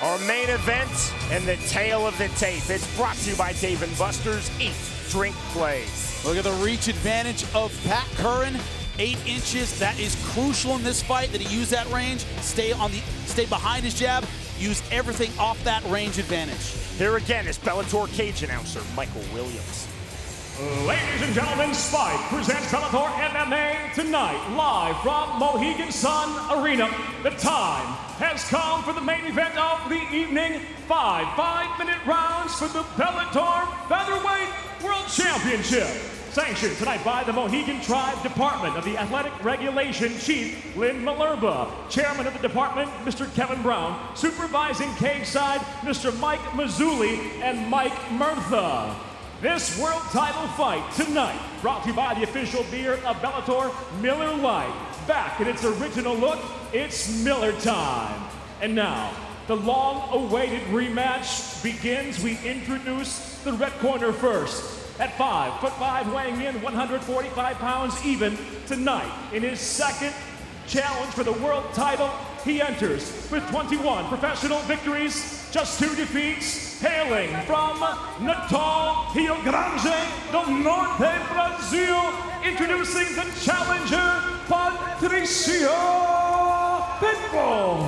Our main event and the tail of the tape. It's brought to you by Dave & Buster's Eat, Drink, Play. Look at the reach advantage of Pat Curran. 8 inches, that is crucial in this fight, that he use that range, stay behind his jab, use everything off that range advantage. Here again is Bellator cage announcer Michael Williams. Ladies and gentlemen, Spike presents Bellator MMA tonight, live from Mohegan Sun Arena. The time has come for the main event of the evening. 5-minute rounds for the Bellator Featherweight World Championship. Sanctioned tonight by the Mohegan Tribe Department of the Athletic Regulation Chief Lynn Malerba, Chairman of the Department Mr. Kevin Brown, Supervising cage side Mr. Mike Mazzulli and Mike Murtha. This world title fight tonight brought to you by the official beer of Bellator, Miller Lite. Back in its original look, it's Miller time. And now, the long-awaited rematch begins. We introduce the red corner first. At 5'5", weighing in 145 pounds even tonight. In his second challenge for the world title, he enters with 21 professional victories, just 2 defeats, hailing from Natal, Rio Grande do Norte, Brazil, introducing the challenger, Patricio Pitbull.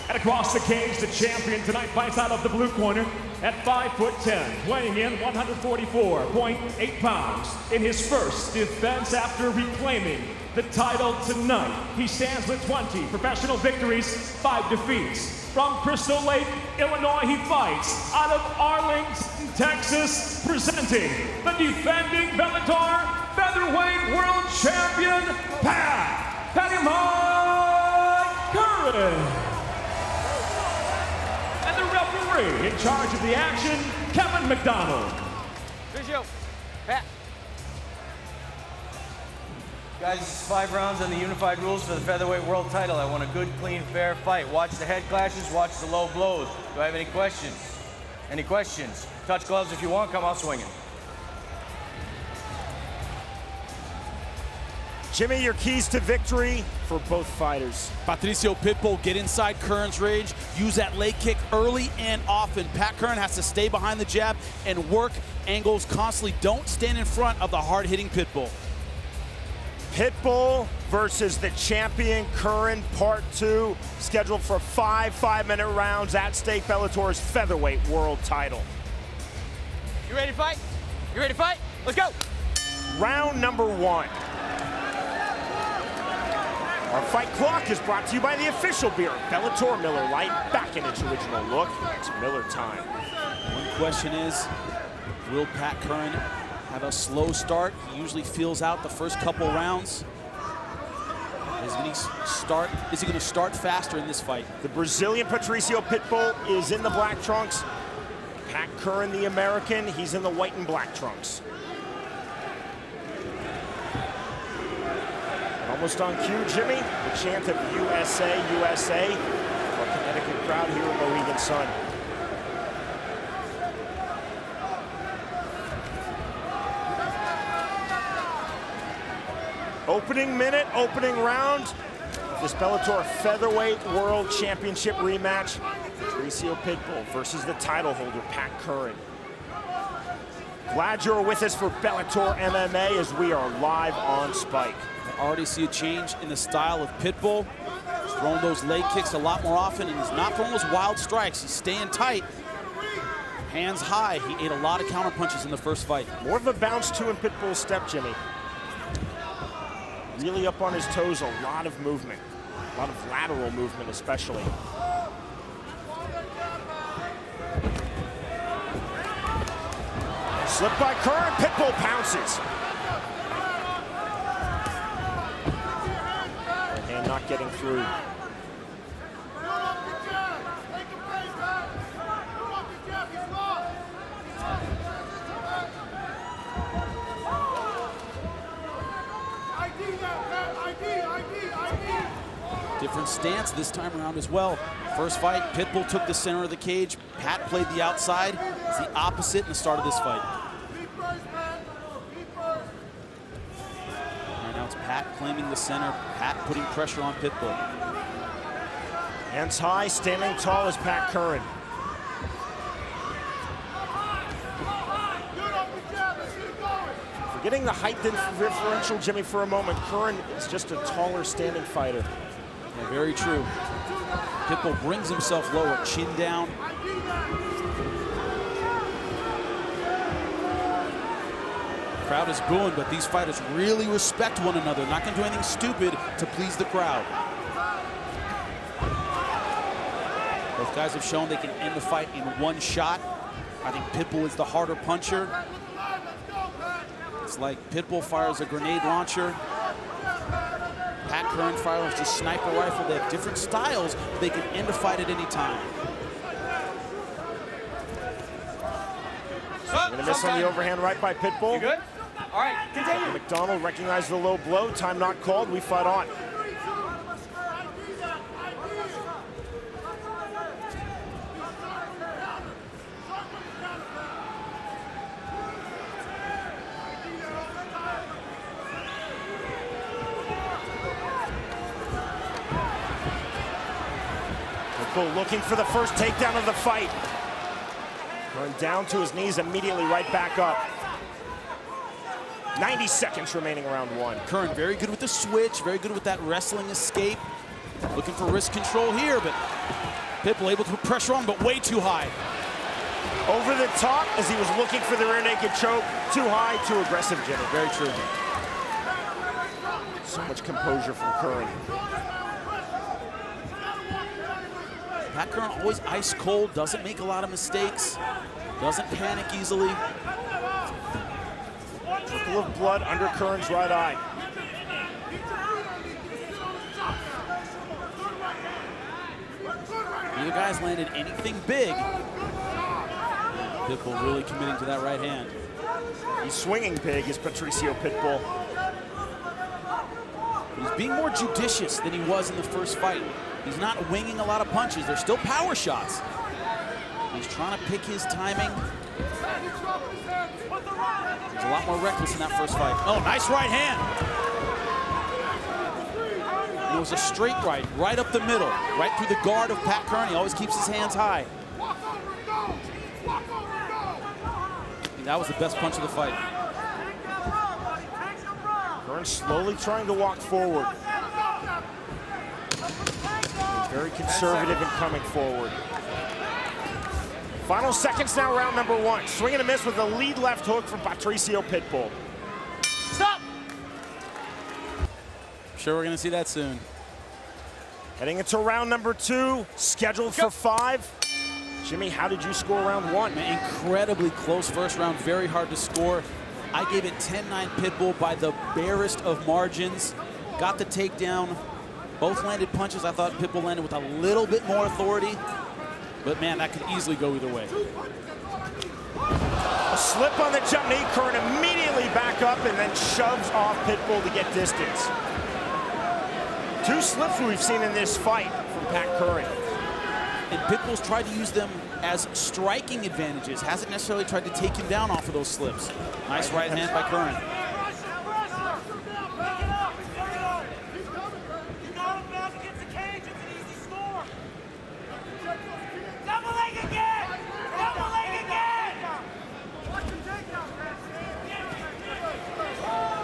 And across the cage, the champion tonight fights out of the blue corner at 5'10", weighing in 144.8 pounds. In his first defense after reclaiming the title tonight, he stands with 20 professional victories, 5 defeats. From Crystal Lake, Illinois, he fights out of Arlington, Texas, presenting the defending Bellator Featherweight World Champion, Patty Curran. Referee in charge of the action, Kevin McDonald. Patricio, Pat. Guys, this is 5 rounds on the unified rules for the featherweight world title. I want a good, clean, fair fight. Watch the head clashes, watch the low blows. Do I have any questions? Any questions? Touch gloves if you want, come out swinging. Jimmy, your keys to victory for both fighters. Patricio Pitbull, get inside Curran's range, use that leg kick early and often. Pat Curran has to stay behind the jab and work angles constantly. Don't stand in front of the hard-hitting Pitbull. Pitbull versus the champion Curran, part 2, scheduled for 5-minute rounds at stake, Bellator's featherweight world title. You ready to fight? You ready to fight? Let's go! Round number 1. Our fight clock is brought to you by the official beer, Bellator Miller Lite, back in its original look. It's Miller time. One question is, will Pat Curran have a slow start? He usually feels out the first couple rounds. Is he going to start faster in this fight? The Brazilian Patricio Pitbull is in the black trunks. Pat Curran, the American, he's in the white and black trunks. Almost on cue, Jimmy, the chant of USA, USA, our Connecticut crowd here in Mohegan Sun. Opening minute, opening round, this Bellator Featherweight World Championship rematch. Patricio Pitbull versus the title holder, Pat Curran. Glad you're with us for Bellator MMA as we are live on Spike. I already see a change in the style of Pitbull. He's throwing those leg kicks a lot more often, and he's not throwing those wild strikes. He's staying tight, hands high. He ate a lot of counter punches in the first fight. More of a bounce too in Pitbull's step, Jimmy. Really up on his toes, a lot of movement. A lot of lateral movement especially. Slip by Curran, Pitbull pounces. And not getting through. Different stance this time around as well. First fight, Pitbull took the center of the cage. Pat played the outside. It's the opposite in the start of this fight. Right now it's Pat claiming the center. Pat putting pressure on Pitbull. Hands high, standing tall is Pat Curran. Forgetting the height differential, Jimmy, for a moment, Curran is just a taller standing fighter. Yeah, very true. Pitbull brings himself lower, chin down. Crowd is booing, but these fighters really respect one another. Not going to do anything stupid to please the crowd. Both guys have shown they can end the fight in one shot. I think Pitbull is the harder puncher. It's like Pitbull fires a grenade launcher. Pat Curran fires a sniper rifle. They have different styles. They can end a fight at any time. Gonna miss on the overhand right by Pitbull. You good? All right, continue. McDonald recognized the low blow. Time not called. We fight on. Pitbull looking for the first takedown of the fight. Curran down to his knees, immediately right back up. 90 seconds remaining round one. Curran very good with the switch, very good with that wrestling escape. Looking for wrist control here, but Pitbull able to put pressure on, but way too high. Over the top as he was looking for the rear naked choke. Too high, too aggressive, Jimmy. Very true. So much composure from Curran. Pat Curran always ice cold, doesn't make a lot of mistakes, doesn't panic easily. Trickle of blood under Curran's right eye. Neither guy's landed anything big. Pitbull really committing to that right hand. He's swinging big, is Patricio Pitbull. He's being more judicious than he was in the first fight. He's not winging a lot of punches. They're still power shots. He's trying to pick his timing. He's a lot more reckless in that first fight. Oh, nice right hand. It was a straight right up the middle, right through the guard of Pat Curran. He always keeps his hands high. I think that was the best punch of the fight. Curran slowly trying to walk forward. Very conservative in coming forward. Final seconds now, round number one. Swing and a miss with a lead left hook from Patricio Pitbull. Stop! Sure we're gonna see that soon. Heading into round number two, scheduled for 5. Jimmy, how did you score round one? Man, incredibly close first round, very hard to score. I gave it 10-9 Pitbull by the barest of margins. Got the takedown. Both landed punches. I thought Pitbull landed with a little bit more authority. But man, that could easily go either way. A slip on the jump knee. Curran immediately back up and then shoves off Pitbull to get distance. 2 slips we've seen in this fight from Pat Curran. And Pitbull's tried to use them as striking advantages. Hasn't necessarily tried to take him down off of those slips. Nice right hand by Curran.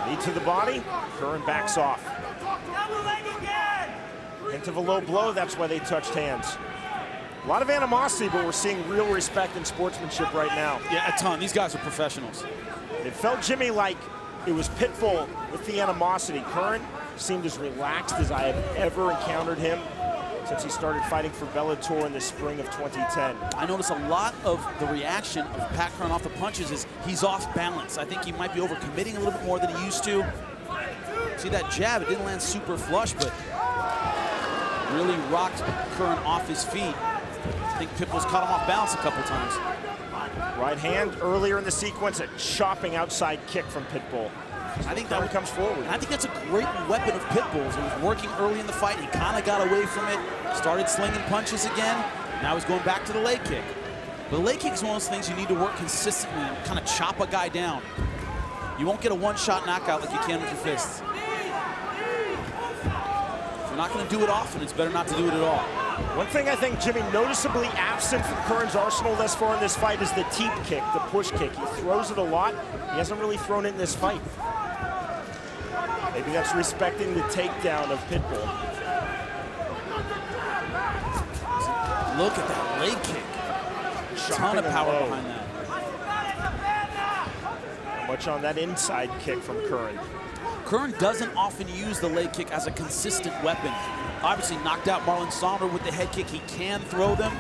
Knee to the body, Curran backs off. Hint of a low blow, that's why they touched hands. A lot of animosity, but we're seeing real respect and sportsmanship right now. Yeah, a ton. These guys are professionals. It felt, Jimmy, like it was Pitbull with the animosity. Curran seemed as relaxed as I have ever encountered him since he started fighting for Bellator in the spring of 2010. I notice a lot of the reaction of Pat Curran off the punches is he's off balance. I think he might be overcommitting a little bit more than he used to. See that jab, it didn't land super flush, but really rocked Curran off his feet. I think Pitbull's caught him off balance a couple times. Right hand earlier in the sequence, a chopping outside kick from Pitbull. I think that comes forward. I think that's a great weapon of Pitbull's. It was working early in the fight. He kind of got away from it, started slinging punches again. Now he's going back to the leg kick. But the leg kick is one of those things you need to work consistently and kind of chop a guy down. You won't get a one-shot knockout like you can with your fists. not going to do it often, it's better not to do it at all. One thing I think, Jimmy, noticeably absent from Curran's arsenal thus far in this fight is the teep kick, the push kick. He throws it a lot. He hasn't really thrown it in this fight. Maybe that's respecting the takedown of Pitbull. Look at that leg kick. Ton of power behind that. Much on that inside kick from Curran. Curran doesn't often use the leg kick as a consistent weapon. Obviously knocked out Marlon Saunders with the head kick. He can throw them,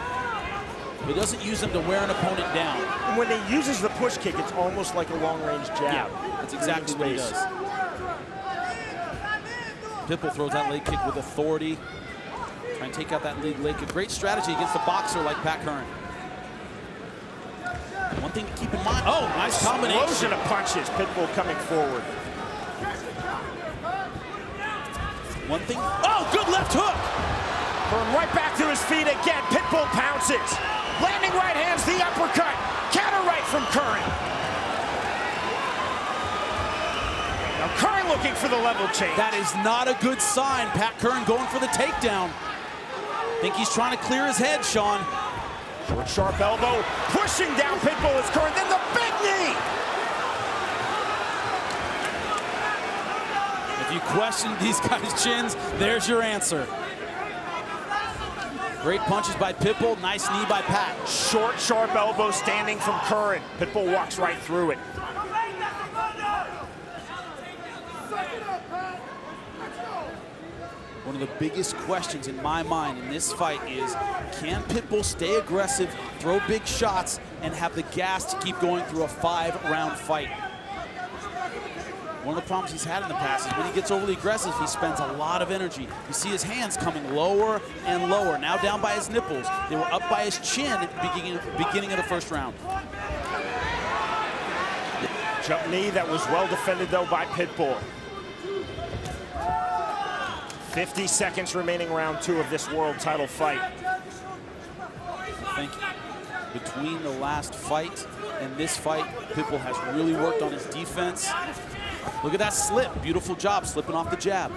but doesn't use them to wear an opponent down. And when he uses the push kick, it's almost like a long-range jab. Yeah, that's exactly what he does. Pitbull throws that leg kick with authority. Trying to take out that leg kick. Great strategy against a boxer like Pat Curran. One thing to keep in mind. Oh, nice combination. Explosion of punches. Pitbull coming forward. One thing. Oh, good left hook. Curran right back to his feet again. Pitbull pounces. Landing right hands, the uppercut. Counter right from Curran. Now Curran looking for the level change. That is not a good sign. Pat Curran going for the takedown. Think he's trying to clear his head, Sean. Short, sharp elbow, pushing down Pitbull as Curran, then the big knee! If you question these guys' chins, there's your answer. Great punches by Pitbull, nice knee by Pat. Short, sharp elbow standing from Curran. Pitbull walks right through it. One of the biggest questions in my mind in this fight is, can Pitbull stay aggressive, throw big shots, and have the gas to keep going through a 5-round fight? One of the problems he's had in the past is when he gets overly aggressive, he spends a lot of energy. You see his hands coming lower and lower, now down by his nipples. They were up by his chin at the beginning of the first round. Jump knee that was well defended, though, by Pitbull. 50 seconds remaining, round 2 of this world title fight. I think between the last fight and this fight, Pitbull has really worked on his defense. Look at that slip. Beautiful job slipping off the jab.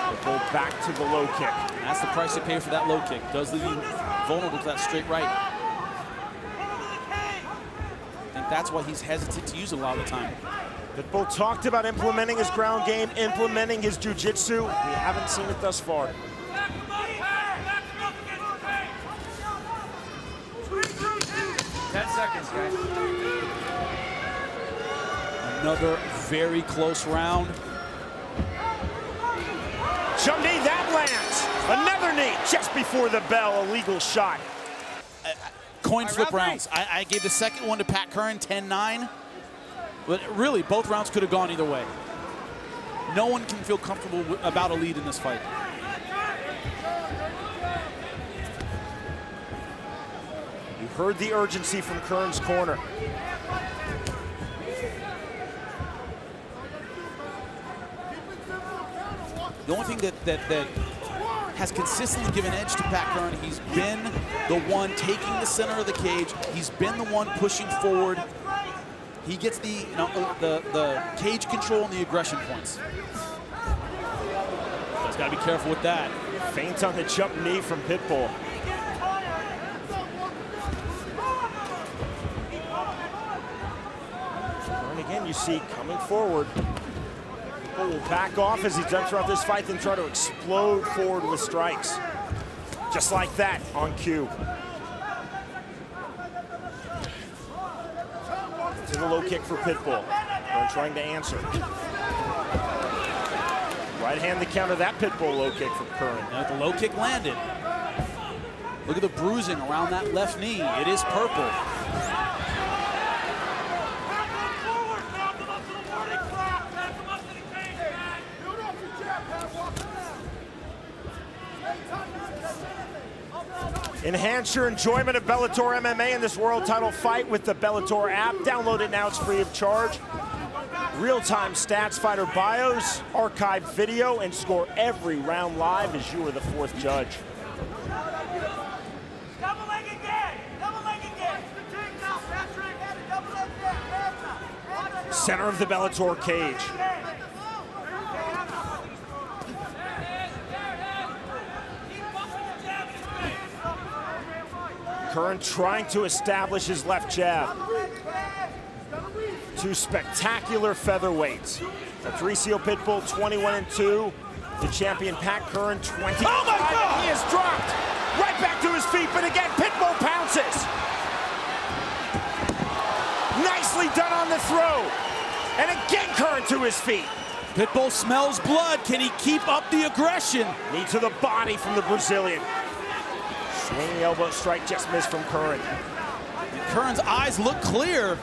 Pitbull back to the low kick. And that's the price to pay for that low kick. Does leave you vulnerable to that straight right. I think that's why he's hesitant to use it a lot of the time. Pitbull talked about implementing his ground game, implementing his jiu-jitsu. We haven't seen it thus far. Another very close round. Jump knee, that lands. Another knee just before the bell, a legal shot. Coin flip rounds. I gave the second one to Pat Curran, 10-9. But really, both rounds could have gone either way. No one can feel comfortable about a lead in this fight. You heard the urgency from Curran's corner. The only thing that has consistently given edge to Pat Curran, he's been the one taking the center of the cage. He's been the one pushing forward. He gets the cage control and the aggression points. He's got to be careful with that. Feint on the jump knee from Pitbull. Curran again, you see, coming forward. Pitbull will back off as he's done throughout this fight, then try to explode forward with strikes. Just like that on cue. To the low kick for Pitbull. Curran trying to answer. Right hand to counter that Pitbull low kick from Curran. Now the low kick landed. Look at the bruising around that left knee. It is purple. Enhance your enjoyment of Bellator MMA in this world title fight with the Bellator app. Download it now, it's free of charge. Real-time stats, fighter bios, archived video, and score every round live as you are the 4th judge. Center of the Bellator cage. Curran trying to establish his left jab. Two spectacular featherweights. Patricio Pitbull, 21-2. The champion, Pat Curran, 20. Oh my God! He is dropped. Right back to his feet, but again, Pitbull pounces. Nicely done on the throw. And again, Curran to his feet. Pitbull smells blood. Can he keep up the aggression? Knee to the body from the Brazilian. Swinging elbow strike just missed from Curran. And Curran's eyes look clear.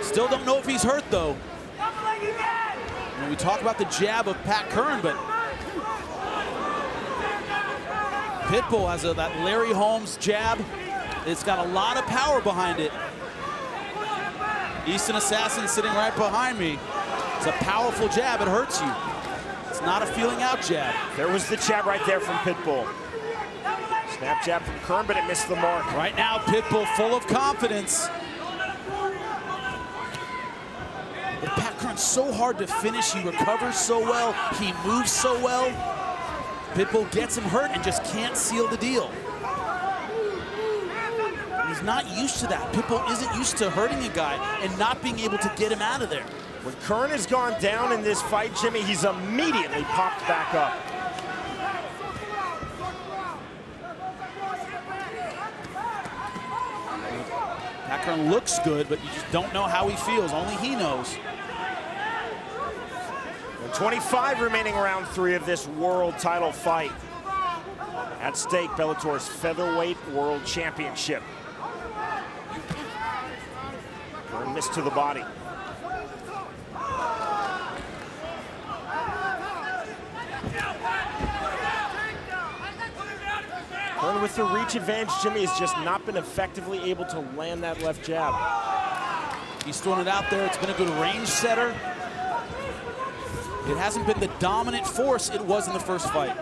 Still don't know if he's hurt, though. And we talk about the jab of Pat Curran, but Pitbull has that Larry Holmes jab. It's got a lot of power behind it. Easton Assassin sitting right behind me. It's a powerful jab. It hurts you. It's not a feeling out jab. There was the jab right there from Pitbull. Snap jab from Curran, but it missed the mark. Right now, Pitbull full of confidence. But Pat Curran's so hard to finish. He recovers so well. He moves so well. Pitbull gets him hurt and just can't seal the deal. He's not used to that. Pitbull isn't used to hurting a guy and not being able to get him out of there. When Curran has gone down in this fight, Jimmy, he's immediately popped back up. Pat Curran looks good, but you just don't know how he feels. Only he knows. 25 remaining round 3 of this world title fight. At stake, Bellator's featherweight world championship. Curran missed to the body. Curran with the reach advantage, Jimmy, has just not been effectively able to land that left jab. He's thrown it out there. It's been a good range setter. It hasn't been the dominant force it was in the first fight.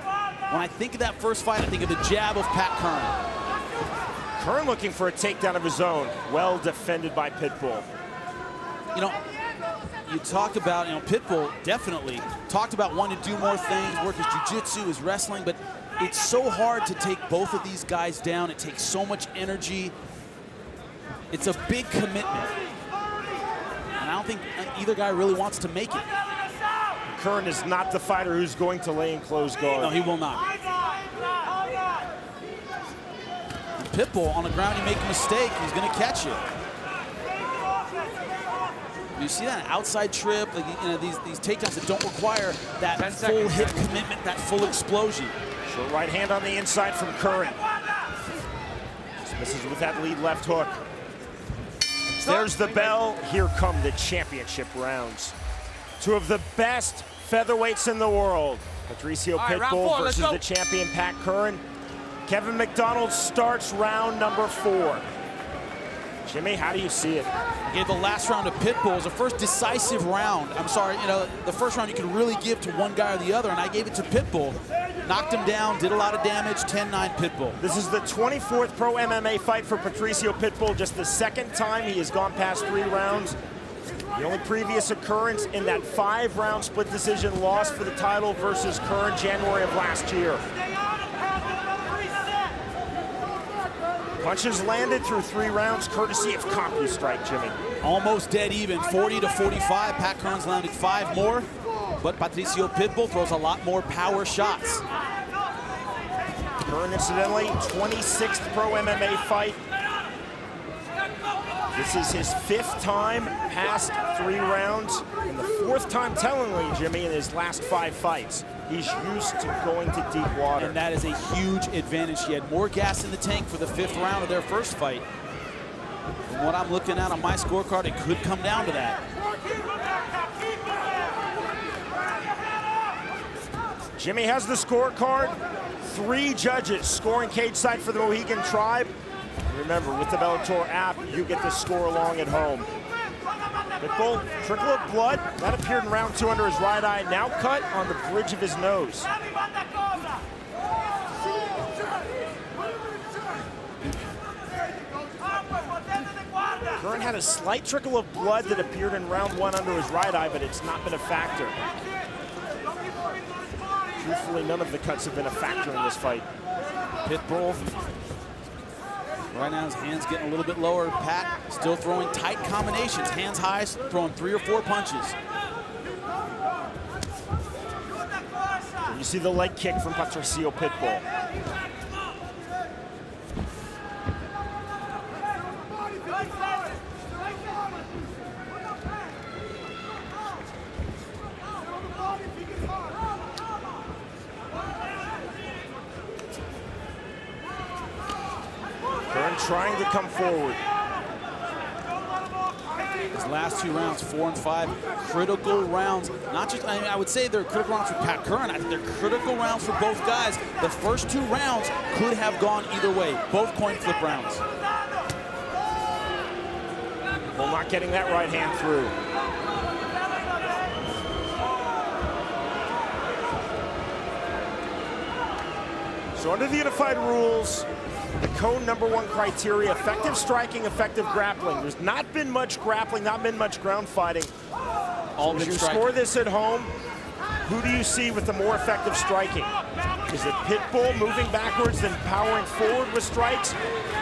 When I think of that first fight, I think of the jab of Pat Curran. Curran looking for a takedown of his own. Well defended by Pitbull. You know, you talked about, Pitbull definitely talked about wanting to do more things, work his jiu-jitsu, his wrestling, but it's so hard to take both of these guys down. It takes so much energy. It's a big commitment. And I don't think either guy really wants to make it. Curran is not the fighter who's going to lay in close guard. No, he will not. And Pitbull, on the ground, you make a mistake, he's going to catch you. You see that outside trip, like, these takedowns that don't require that full hip commitment, that full explosion. Short right hand on the inside from Curran. Just misses with that lead left hook. There's the bell. Here come the championship rounds. Two of the best featherweights in the world. Patricio Pitbull versus the champion Pat Curran. Kevin McDonald starts round number 4. Jimmy, how do you see it? He gave the last round to Pitbull. It was the first decisive round. I'm sorry, the first round you could really give to one guy or the other, and I gave it to Pitbull. Knocked him down, did a lot of damage, 10-9 Pitbull. This is the 24th pro MMA fight for Patricio Pitbull, just the second time he has gone past 3 rounds. The only previous occurrence in that 5-round split decision loss for the title versus Curran January of last year. Punches landed through 3 rounds, courtesy of CompuStrike, Jimmy. Almost dead even, 40 to 45. Pat Curran's landed 5 more, but Patricio Pitbull throws a lot more power shots. Curran, incidentally, 26th pro MMA fight. This is his 5th time past 3 rounds, and the 4th time, tellingly, Jimmy, in his last 5 fights. He's used to going to deep water. And that is a huge advantage. He had more gas in the tank for the 5th round of their first fight. From what I'm looking at on my scorecard, it could come down to that. Jimmy has the scorecard. 3 judges scoring cage side for the Mohegan Tribe. Remember, with the Bellator app, you get to score along at home. Pitbull, trickle of blood. That appeared in round 2 under his right eye. Now cut on the bridge of his nose. Curran had a slight trickle of blood that appeared in round 1 under his right eye, but it's not been a factor. Truthfully, none of the cuts have been a factor in this fight. Pitbull. Right now his hands getting a little bit lower. Pat still throwing tight combinations. Hands high, throwing 3 or 4 punches. You see the leg kick from Patricio Pitbull. Curran trying to come forward. His last 2 rounds, 4 and 5, critical rounds. Not just, I mean, I would say they're critical rounds for Pat Curran. I think they're critical rounds for both guys. The first 2 rounds could have gone either way, both coin flip rounds. Well, not getting that right hand through. So under the unified rules, the code #1 criteria, effective striking, effective grappling. There's not been much grappling, not been much ground fighting. All As you score this at home, who do you see with the more effective striking? Is it Pitbull moving backwards then powering forward with strikes?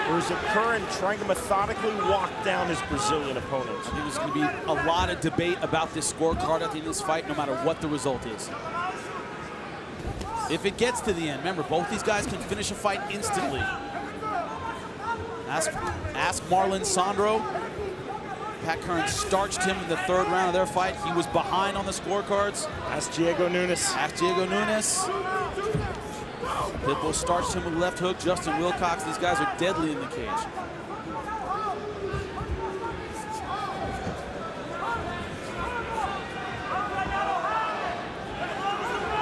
Or is it Curran trying to methodically walk down his Brazilian opponent? I think there's going to be a lot of debate about this scorecard at the end of this fight, no matter what the result is. If it gets to the end, remember, both these guys can finish a fight instantly. Ask Marlon Sandro. Pat Curran starched him in the 3rd round of their fight. He was behind on the scorecards. Ask Diego Nunes. Ask Diego Nunes. Pitbull starched him with left hook. Justin Wilcox. These guys are deadly in the cage.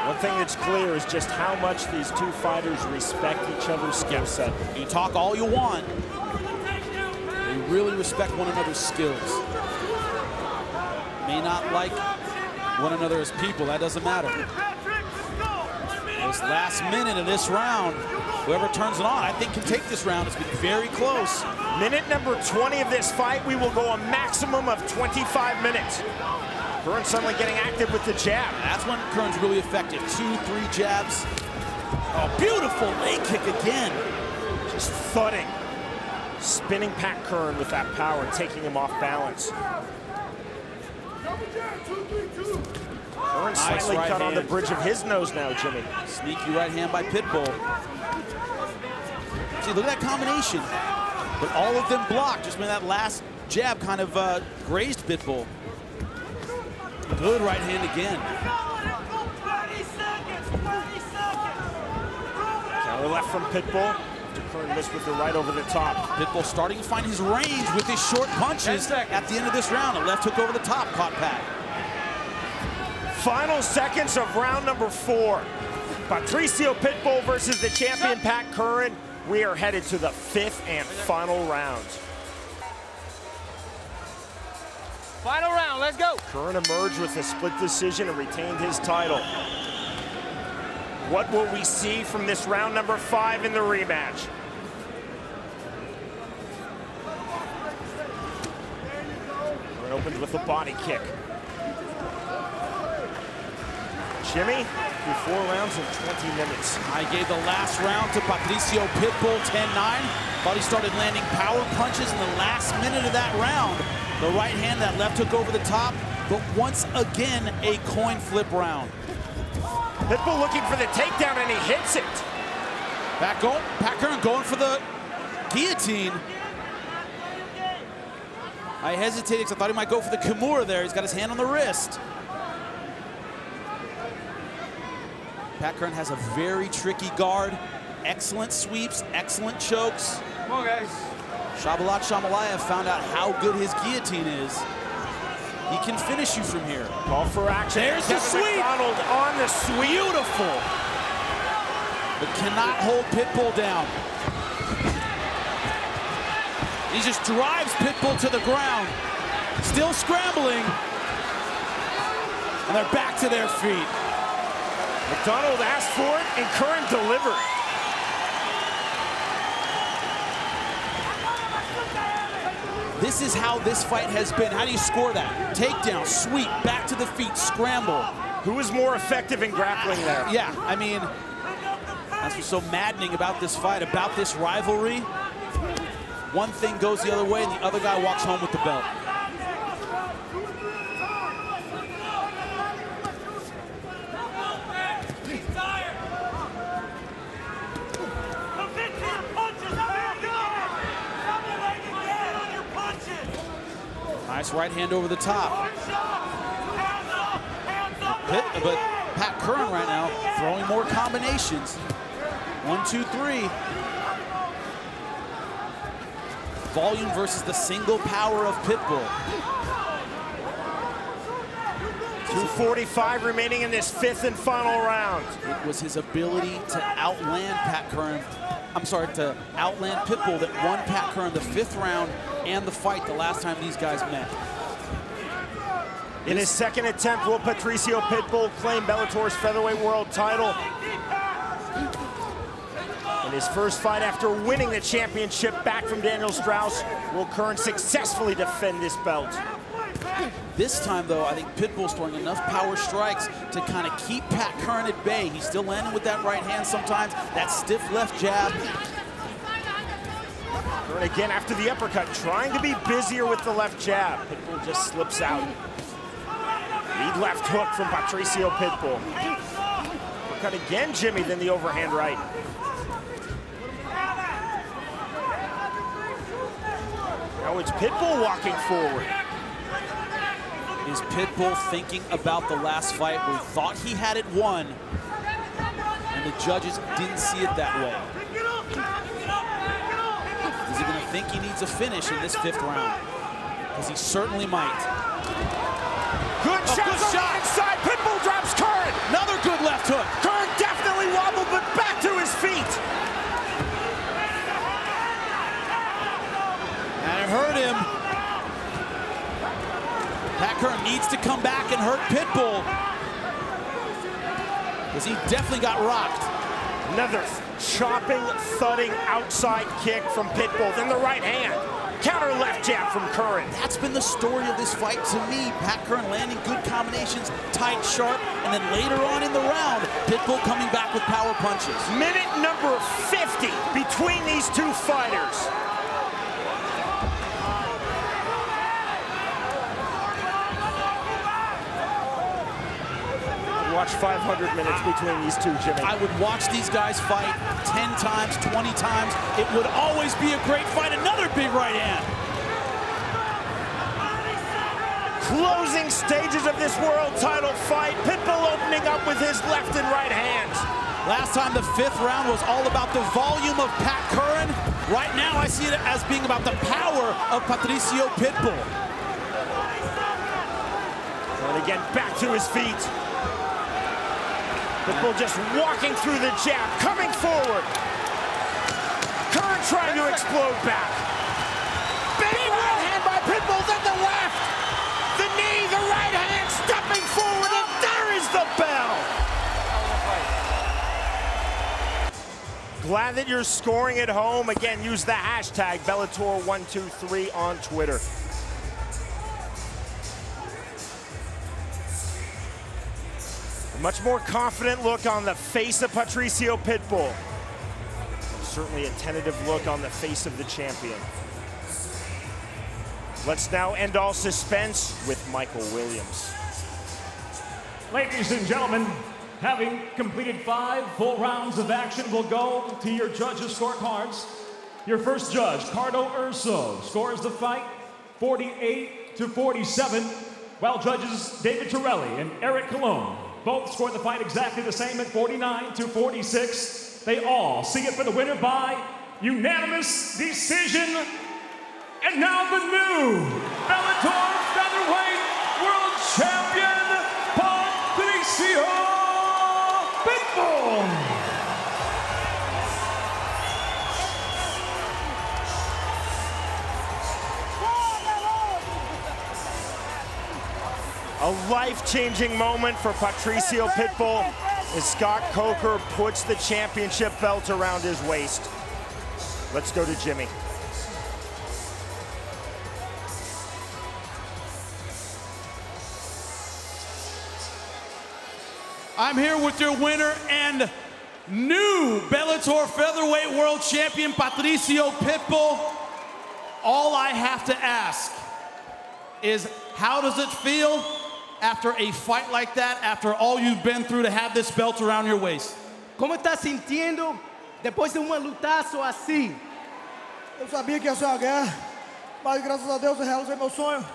One thing that's clear is just how much these 2 fighters respect each other's skill set. You talk all you want. They really respect one another's skills. May not like one another as people, that doesn't matter. This last minute of this round, whoever turns it on, I think can take this round. It's been very close. Minute #20 of this fight, we will go a maximum of 25 minutes. Curran suddenly getting active with the jab. That's when Curran's really effective. 2, 3 jabs. Oh, beautiful leg kick again. Just thudding. Spinning Pat Curran with that power, taking him off balance. Curran slightly right cut on the hand. bridge of his nose now, Jimmy. Sneaky right hand by Pitbull. See, look at that combination. But all of them blocked, just when that last jab kind of grazed Pitbull. Good right hand again. Counter left from Pitbull. Curran missed with the right over the top. Pitbull starting to find his range with his short punches at the end of this round. A left hook over the top caught Pat. Final seconds of round #4. Patricio Pitbull versus the champion Pat Curran. We are headed to the 5th and final round. Final round, let's go. Curran emerged with a split decision and retained his title. What will we see from this round #5 in the rematch? Curran opens with a body kick. Jimmy, through 4 rounds in 20 minutes. I gave the last round to Patricio Pitbull 10-9. Thought he started landing power punches in the last minute of that round. The right hand, that left hook over the top, but once again, a coin flip round. Pitbull looking for the takedown and he hits it. Pat Curran going for the guillotine. I hesitated because I thought he might go for the Kimura there. He's got his hand on the wrist. Pat Curran has a very tricky guard. Excellent sweeps, excellent chokes. Come on, guys. Shabalat Shamalayev found out how good his guillotine is. He can finish you from here. Call for action. There's the Kevin sweep. McDonald on the sweep. Beautiful. But cannot hold Pitbull down. He just drives Pitbull to the ground. Still scrambling. And they're back to their feet. McDonald asked for it and Curran delivered. This is how this fight has been. How do you score that? Takedown, sweep, back to the feet, scramble. Who was more effective in grappling there? Yeah, I mean, that's what's so maddening about this fight, about this rivalry. One thing goes the other way, and the other guy walks home with the belt. Nice right hand over the top. But Pat Curran right now throwing more combinations. 1, 2, 3. Volume versus the single power of Pitbull. 2:45 remaining in this 5th and final round. It was his ability to outland Pat Curran. I'm sorry, to outland Pitbull that won Pat Curran the 5th round and the fight the last time these guys met. In his second attempt, will Patricio Pitbull claim Bellator's featherweight world title? In his first fight after winning the championship back from Daniel Strauss, will Curran successfully defend this belt? This time, though, I think Pitbull's throwing enough power strikes to kind of keep Pat Curran at bay. He's still landing with that right hand sometimes, that stiff left jab. Curran again after the uppercut, trying to be busier with the left jab. Pitbull just slips out. Lead left hook from Patricio Pitbull. Uppercut again, Jimmy, then the overhand right. Now it's Pitbull walking forward. Is Pitbull thinking about the last fight where he thought he had it won, and the judges didn't see it that way? Is he going to think he needs a finish in this 5th round? Because he certainly might. Good shot inside. Pitbull drops Curran. Another good left hook. Curran definitely wobbled, but back to his feet. And it hurt him. Pat Curran needs to come back and hurt Pitbull, because he definitely got rocked. Another chopping, thudding outside kick from Pitbull, then the right hand. Counter left jab from Curran. That's been the story of this fight to me. Pat Curran landing good combinations, tight, sharp, and then later on in the round, Pitbull coming back with power punches. Minute number 50 between these two fighters. Watch 500 minutes between these two, Jimmy. I would watch these guys fight 10 times, 20 times. It would always be a great fight. Another big right hand. Closing stages of this world title fight. Pitbull opening up with his left and right hands. Last time the 5th round was all about the volume of Pat Curran. Right now I see it as being about the power of Patricio Pitbull. And again, back to his feet. Pitbull just walking through the jab, coming forward. Curran trying to explode back. Big right hand by Pitbull, then the left. The knee, the right hand, stepping forward, and there is the bell. Glad that you're scoring at home. Again, use the hashtag Bellator123 on Twitter. Much more confident look on the face of Patricio Pitbull. Certainly a tentative look on the face of the champion. Let's now end all suspense with Michael Williams. Ladies and gentlemen, having completed 5 full rounds of action, we'll go to your judges' scorecards. Your first judge, Cardo Urso, scores the fight 48-47, while judges David Torelli and Eric Colon both scored the fight exactly the same at 49-46. They all see it for the winner by unanimous decision. And now the new Bellator Featherweight World Champion, Patricio Pitbull. A life-changing moment for Patricio Pitbull as Scott Coker puts the championship belt around his waist. Let's go to Jimmy. I'm here with your winner and new Bellator Featherweight World Champion, Patricio Pitbull. All I have to ask is, how does it feel after a fight like that, after all you've been through to have this belt around your waist? ¿Cómo está sintiendo depois de lutaço assim? Eu sabia que ia ser uma guerra, mas graças a Deus eu realizei meu sonho.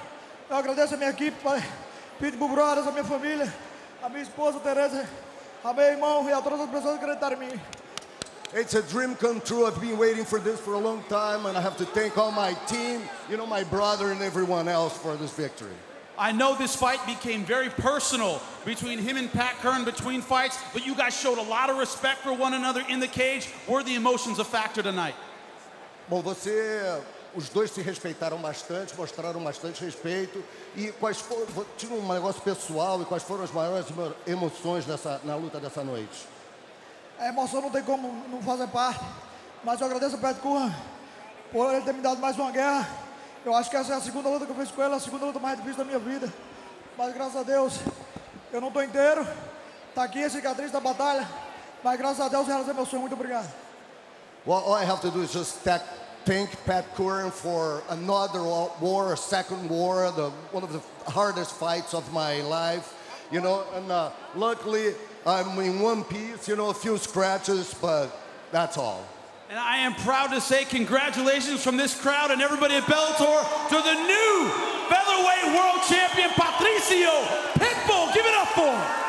Eu agradeço a minha equipe, Pitbull Brothers, a minha família, a minha esposa Tereza, a meu irmão e a todas as pessoas que acreditaram em mim. It's a dream come true. I've been waiting for this for a long time, and I have to thank all my team, you know, my brother and everyone else for this victory. I know this fight became very personal between him and Pat Curran between fights, but you guys showed a lot of respect for one another in the cage. Were the emotions a factor tonight? Bom, os dois se respeitaram bastante, mostraram bastante respeito. E tinha um negócio pessoal, e quais foram as maiores emoções na luta dessa noite? A emoção não tem como não fazer parte, mas eu agradeço ao Pat Curran por ele ter me dado mais uma guerra. Eu acho que essa é a segunda luta que eu fiz com ele, a segunda luta mais difícil da minha vida. Mas graças a Deus, eu não estou inteiro. Está aqui a cicatriz da batalha, mas graças a Deus eu realizei meu sonho. Muito obrigado. Well, all I have to do is just thank Pat Curran for another war, a second war, one of the hardest fights of my life, you know, and luckily I'm in one piece, you know, a few scratches, but that's all. And I am proud to say congratulations from this crowd and everybody at Bellator to the new featherweight world champion, Patricio Pitbull. Give it up for him.